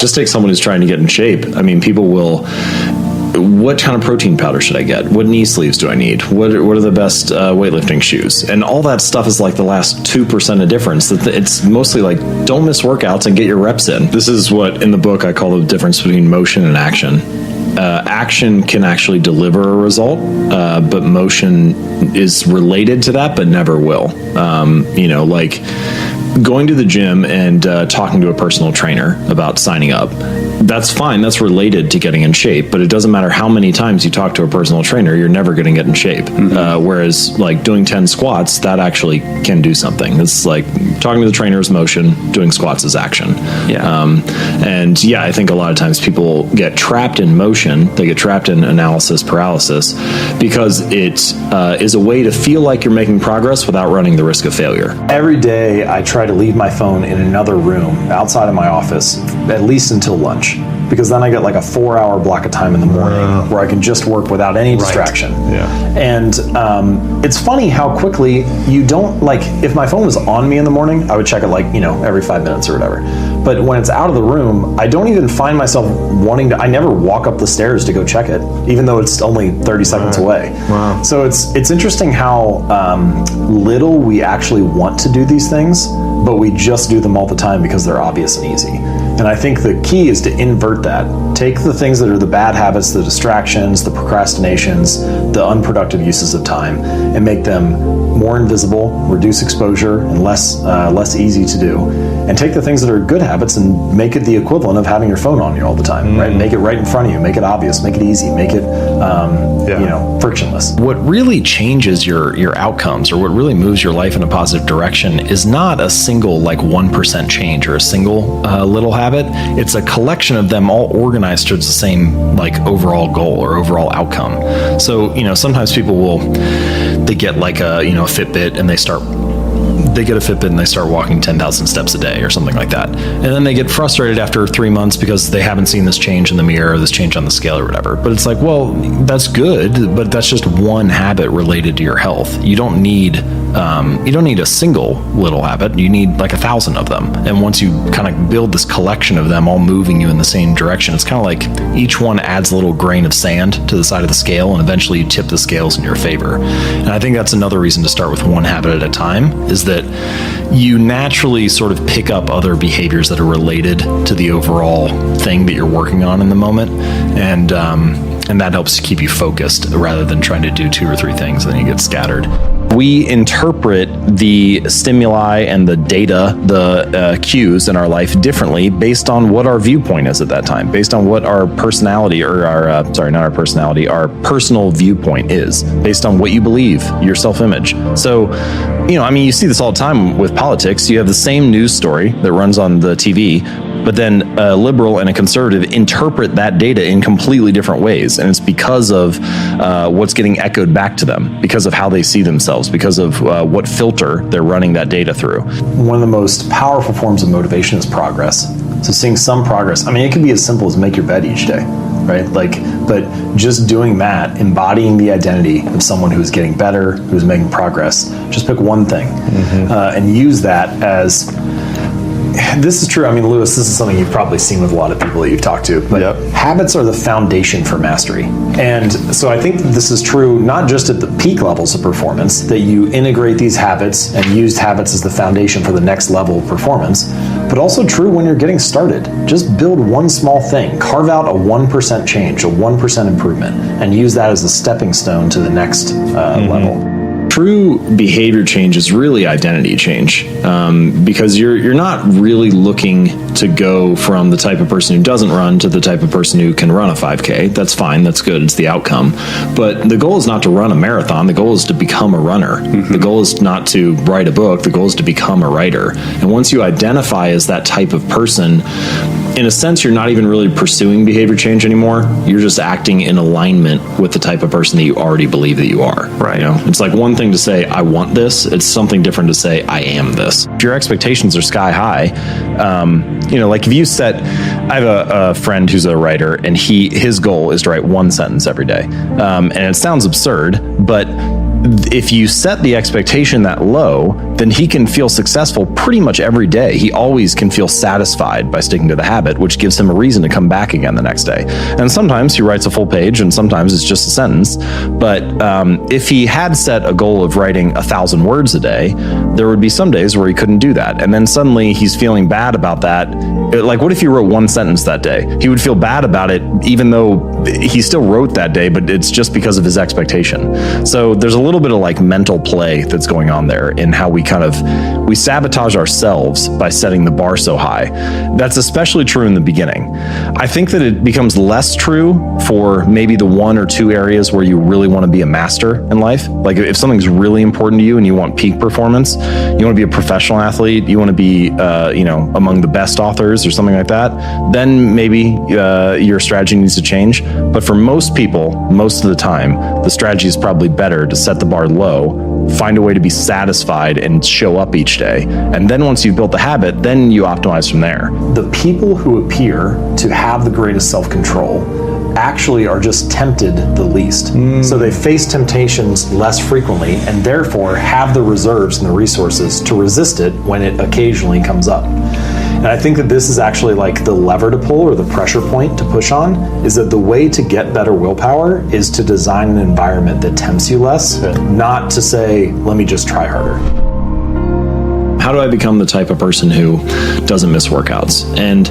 Just take someone who's trying to get in shape. I mean, people will, what kind of protein powder should I get? What knee sleeves do I need? What are the best weightlifting shoes? And all that stuff is like the last 2% of difference. It's mostly like, don't miss workouts and get your reps in. This is what in the book I call the difference between motion and action. Action can actually deliver a result, but motion is related to that, but never will. Like going to the gym and talking to a personal trainer about signing up. That's fine. That's related to getting in shape, but it doesn't matter how many times you talk to a personal trainer, you're never going to get in shape. Whereas like doing 10 squats, that actually can do something. It's like talking to the trainer is motion, doing squats is action. I think a lot of times people get trapped in motion. They get trapped in analysis paralysis because it is a way to feel like you're making progress without running the risk of failure. Every day I try to leave my phone in another room outside of my office, at least until lunch. Because then I get like a 4-hour block of time in the morning where I can just work without any distraction. And it's funny how quickly you don't, like, if my phone was on me in the morning, I would check it like, every 5 minutes or whatever. But when it's out of the room, I don't even find myself wanting to, I never walk up the stairs to go check it, even though it's only 30 seconds away. So it's interesting how little we actually want to do these things, but we just do them all the time because they're obvious and easy. And I think the key is to invert that. Take the things that are the bad habits, the distractions, the procrastinations, the unproductive uses of time, and make them more invisible, reduce exposure, and less easy to do. And take the things that are good habits and make it the equivalent of having your phone on you all the time, right? Make it right in front of you, make it obvious, make it easy, make it frictionless. What really changes your outcomes, or what really moves your life in a positive direction, is not a single 1% change or a single little habit. It's a collection of them all organized towards the same overall goal or overall outcome. So sometimes people they get a Fitbit and they get a Fitbit and they start walking 10,000 steps a day or something like that. And then they get frustrated after 3 months because they haven't seen this change in the mirror or this change on the scale or whatever. But it's like, well, that's good, but that's just one habit related to your health. You don't need a single little habit. You need 1,000 of them. And once you kind of build this collection of them all moving you in the same direction, it's kind of like each one adds a little grain of sand to the side of the scale, and eventually you tip the scales in your favor. And I think that's another reason to start with one habit at a time, is that you naturally sort of pick up other behaviors that are related to the overall thing that you're working on in the moment. And that helps to keep you focused rather than trying to do 2 or 3 things and then you get scattered. We interpret the stimuli and the data, the cues in our life differently based on what our viewpoint is at that time, based on what our personality or our personal viewpoint is, based on what you believe, your self-image. So, you see this all the time with politics. You have the same news story that runs on the TV, but then a liberal and a conservative interpret that data in completely different ways. And it's because of what's getting echoed back to them, because of how they see themselves, because of what filter they're running that data through. One of the most powerful forms of motivation is progress. So seeing some progress, it can be as simple as make your bed each day, right? But just doing that, embodying the identity of someone who's getting better, who's making progress, just pick one thing and use that as... This is true. Lewis, this is something you've probably seen with a lot of people that you've talked to, but habits are the foundation for mastery. And so I think this is true not just at the peak levels of performance, that you integrate these habits and use habits as the foundation for the next level of performance, but also true when you're getting started. Just build one small thing, carve out a 1% change, a 1% improvement, and use that as a stepping stone to the next level. True behavior change is really identity change, because you're not really looking to go from the type of person who doesn't run to the type of person who can run a 5K. That's fine. That's good. It's the outcome. But the goal is not to run a marathon. The goal is to become a runner. The goal is not to write a book. The goal is to become a writer. And once you identify as that type of person, in a sense, you're not even really pursuing behavior change anymore. You're just acting in alignment with the type of person that you already believe that you are. Right. It's like one thing to say, I want this. It's something different to say, I am this. If your expectations are sky high, if you I have a friend who's a writer, and his goal is to write one sentence every day. And it sounds absurd, but if you set the expectation that low, then he can feel successful pretty much every day. He always can feel satisfied by sticking to the habit, which gives him a reason to come back again the next day. And sometimes he writes a full page and sometimes it's just a sentence. But if he had set a goal of writing 1,000 words a day, there would be some days where he couldn't do that. And then suddenly he's feeling bad about that. Like, what if he wrote one sentence that day? He would feel bad about it, even though he still wrote that day, but it's just because of his expectation. So there's a little bit of like mental play that's going on there in how we sabotage ourselves by setting the bar so high. That's especially true in the beginning. I think that it becomes less true for maybe the 1 or 2 areas where you really want to be a master in life. Like if something's really important to you and you want peak performance, you want to be a professional athlete, you want to be, among the best authors or something like that, then maybe your strategy needs to change. But for most people, most of the time, the strategy is probably better to set the bar low, find a way to be satisfied and show up each day. And then once you've built the habit, then you optimize from there. The people who appear to have the greatest self-control actually are just tempted the least. So they face temptations less frequently and therefore have the reserves and the resources to resist it when it occasionally comes up. And I think that this is actually like the lever to pull or the pressure point to push on, is that the way to get better willpower is to design an environment that tempts you less, not to say, let me just try harder. How do I become the type of person who doesn't miss workouts? And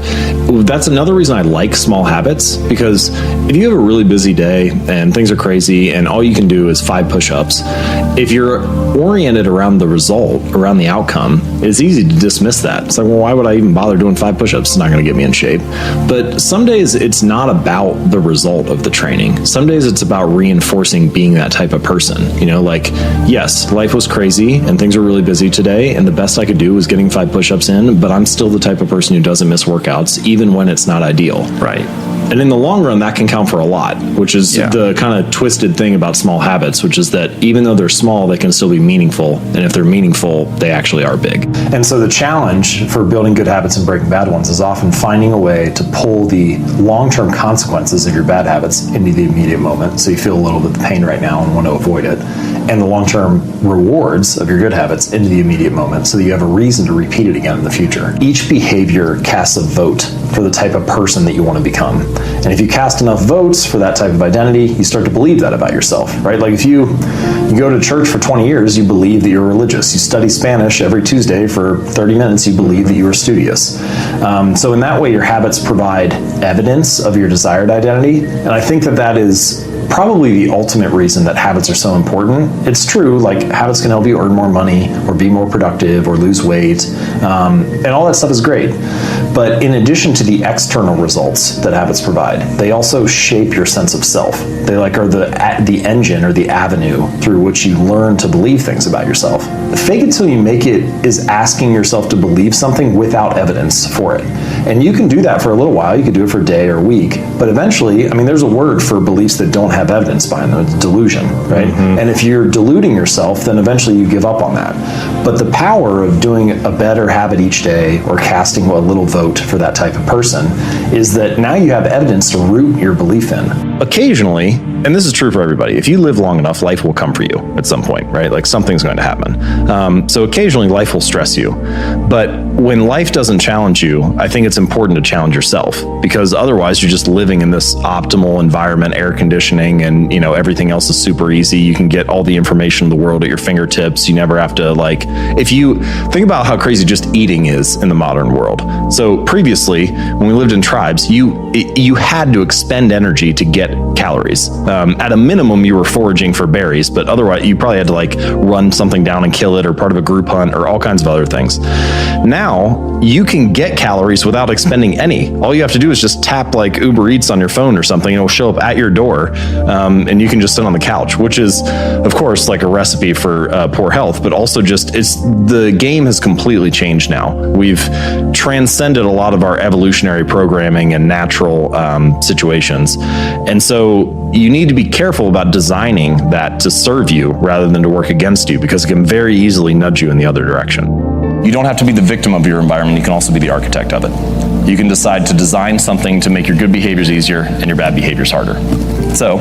that's another reason I like small habits, because if you have a really busy day and things are crazy and all you can do is 5 push-ups, if you're oriented around the result, around the outcome, it's easy to dismiss that. It's like, well, why would I even bother doing 5 push-ups? It's not going to get me in shape. But some days it's not about the result of the training. Some days it's about reinforcing being that type of person. Like, yes, life was crazy and things were really busy today, and the best I could do was getting 5 push-ups in, but I'm still the type of person who doesn't miss workouts, even when it's not ideal. Right. And in the long run, that can count for a lot, which is the kind of twisted thing about small habits, which is that even though they're small, they can still be meaningful. And if they're meaningful, they actually are big. And so the challenge for building good habits and breaking bad ones is often finding a way to pull the long-term consequences of your bad habits into the immediate moment. So you feel a little bit of pain right now and want to avoid it. And the long-term rewards of your good habits into the immediate moment so that you have a reason to repeat it again in the future. Each behavior casts a vote for the type of person that you want to become. And if you cast enough votes for that type of identity, you start to believe that about yourself, right? Like if you go to church for 20 years, you believe that you're religious. You study Spanish every Tuesday for 30 minutes, you believe that you are studious. So in that way, your habits provide evidence of your desired identity. And I think that is probably the ultimate reason that habits are so important. It's true, like habits can help you earn more money or be more productive or lose weight, and all that stuff is great. But in addition to the external results that habits provide, they also shape your sense of self. They are the engine or the avenue through which you learn to believe things about yourself. Fake it till you make it is asking yourself to believe something without evidence for it. And you can do that for a little while. You can do it for a day or a week. But eventually, there's a word for beliefs that don't have evidence behind them. It's delusion, right? Mm-hmm. And if you're deluding yourself, then eventually you give up on that. But the power of doing a better habit each day or casting a little vote for that type of person is that now you have evidence to root your belief in. Occasionally, and this is true for everybody, if you live long enough, life will come for you at some point, right? Like something's going to happen. So occasionally life will stress you. But when life doesn't challenge you, I think it's important to challenge yourself, because otherwise you're just living in this optimal environment, air conditioning, and everything else is super easy. You can get all the information in the world at your fingertips. You never have to if you think about how crazy just eating is in the modern world. So previously, when we lived in tribes, you had to expend energy to get calories. At a minimum, you were foraging for berries, but otherwise you probably had to run something down and kill it, or part of a group hunt, or all kinds of other things. Now you can get calories without expending any. All you have to do is just tap Uber Eats on your phone or something, and it'll show up at your door, and you can just sit on the couch, which is, of course, a recipe for poor health, but also the game has completely changed now. We've transcended a lot of our evolutionary programming and natural situations. And so you need to be careful about designing that to serve you rather than to work against you, because it can very easily nudge you in the other direction. You don't have to be the victim of your environment. You can also be the architect of it. You can decide to design something to make your good behaviors easier and your bad behaviors harder. So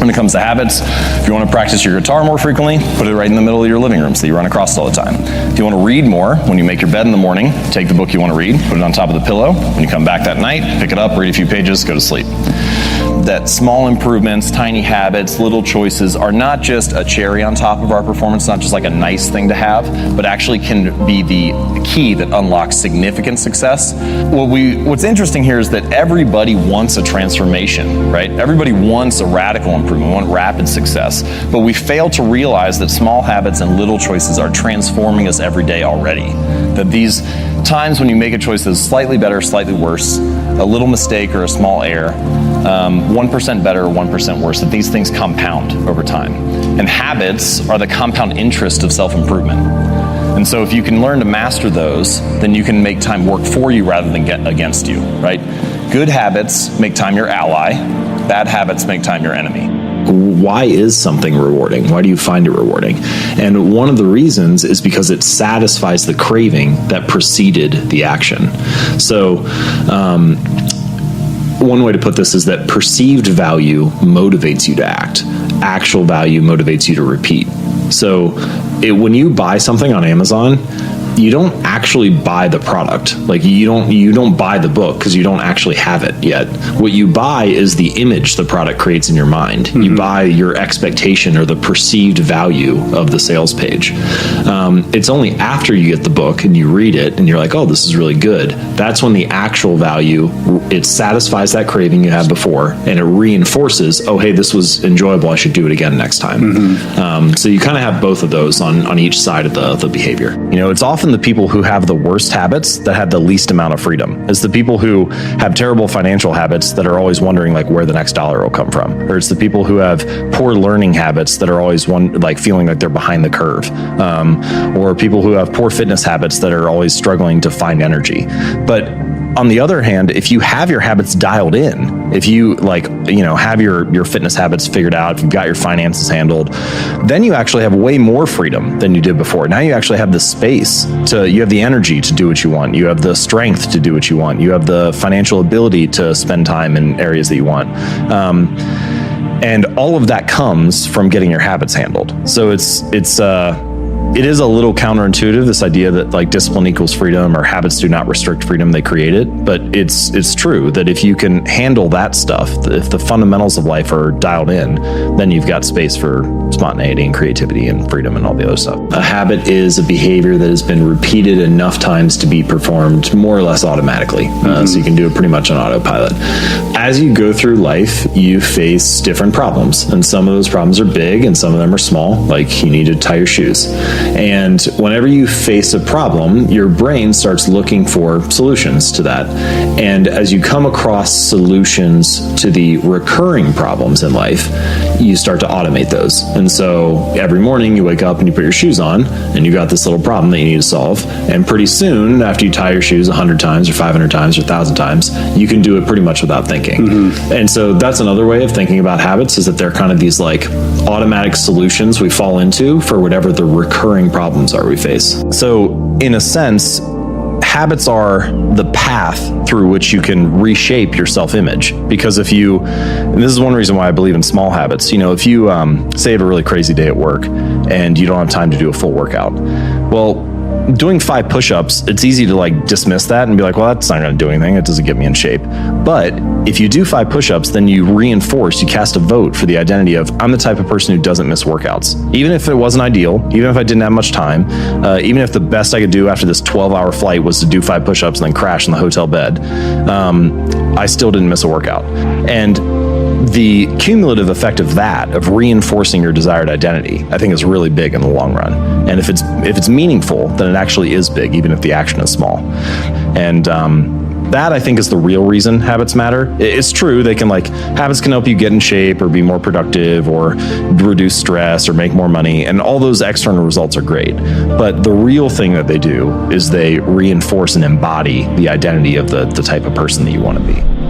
When it comes to habits, if you want to practice your guitar more frequently, put it right in the middle of your living room so you run across it all the time. If you want to read more, when you make your bed in the morning, take the book you want to read, put it on top of the pillow. When you come back that night, pick it up, read a few pages, go to sleep. That small improvements, tiny habits, little choices are not just a cherry on top of our performance, not just like a nice thing to have, but actually can be the key that unlocks significant success. What's interesting here is that everybody wants a transformation, right? Everybody wants a radical improvement, want rapid success, but we fail to realize that small habits and little choices are transforming us every day already. That these times when you make a choice that's slightly better, slightly worse, a little mistake or a small error, 1% better, 1% worse, that these things compound over time. And habits are the compound interest of self-improvement. And so if you can learn to master those, then you can make time work for you rather than get against you, right? Good habits make time your ally. Bad habits make time your enemy. Why is something rewarding? Why do you find it rewarding? And one of the reasons is because it satisfies the craving that preceded the action. So, one way to put this is that perceived value motivates you to act. Actual value motivates you to repeat. So when you buy something on Amazon, you don't actually buy the product. Like you don't buy the book because you don't actually have it yet. What you buy is the image the product creates in your mind. Mm-hmm. You buy your expectation or the perceived value of the sales page. It's only after you get the book and you read it and you're like, oh, this is really good. That's when the actual value, it satisfies that craving you had before and it reinforces, oh, hey, this was enjoyable. I should do it again next time. Mm-hmm. So you kind of have both of those on each side of the behavior. You know, it's often the people who have the worst habits that have the least amount of freedom. It's the people who have terrible financial habits that are always wondering like where the next dollar will come from. Or it's the people who have poor learning habits that are always feeling like they're behind the curve. Or people who have poor fitness habits that are always struggling to find energy. But on the other hand, if you have your habits dialed in, if you have your fitness habits figured out, if you've got your finances handled, then you actually have way more freedom than you did before. Now you actually have the space you have the energy to do what you want. You have the strength to do what you want. You have the financial ability to spend time in areas that you want. And all of that comes from getting your habits handled. So it is a little counterintuitive, this idea that like discipline equals freedom or habits do not restrict freedom, they create it. But it's true that if you can handle that stuff, if the fundamentals of life are dialed in, then you've got space for spontaneity and creativity and freedom and all the other stuff. A habit is a behavior that has been repeated enough times to be performed more or less automatically. So you can do it pretty much on autopilot. As you go through life, you face different problems. And some of those problems are big and some of them are small, like you need to tie your shoes. And whenever you face a problem, your brain starts looking for solutions to that. And as you come across solutions to the recurring problems in life, you start to automate those. And so every morning you wake up and you put your shoes on and you got this little problem that you need to solve. And pretty soon, after you tie your shoes 100 times or 500 times or 1,000 times, you can do it pretty much without thinking. Mm-hmm. And so that's another way of thinking about habits, is that they're kind of these like automatic solutions we fall into for whatever the recurring problems are we face. So in a sense, habits are the path through which you can reshape your self-image. Because and this is one reason why I believe in small habits. You know, if you say you have a really crazy day at work and you don't have time to do a full workout, well, doing 5 push-ups, it's easy to like dismiss that and be like, well, that's not going to do anything. It doesn't get me in shape. But if you do 5 push-ups, then you cast a vote for the identity of, I'm the type of person who doesn't miss workouts. Even if it wasn't ideal, even if I didn't have much time, even if the best I could do after this 12-hour flight was to do 5 push-ups and then crash in the hotel bed, I still didn't miss a workout. And the cumulative effect of that, of reinforcing your desired identity, I think is really big in the long run. And if it's meaningful, then it actually is big, even if the action is small. And that I think is the real reason habits matter. It's true, habits can help you get in shape or be more productive or reduce stress or make more money, and all those external results are great. But the real thing that they do is they reinforce and embody the identity of the type of person that you want to be.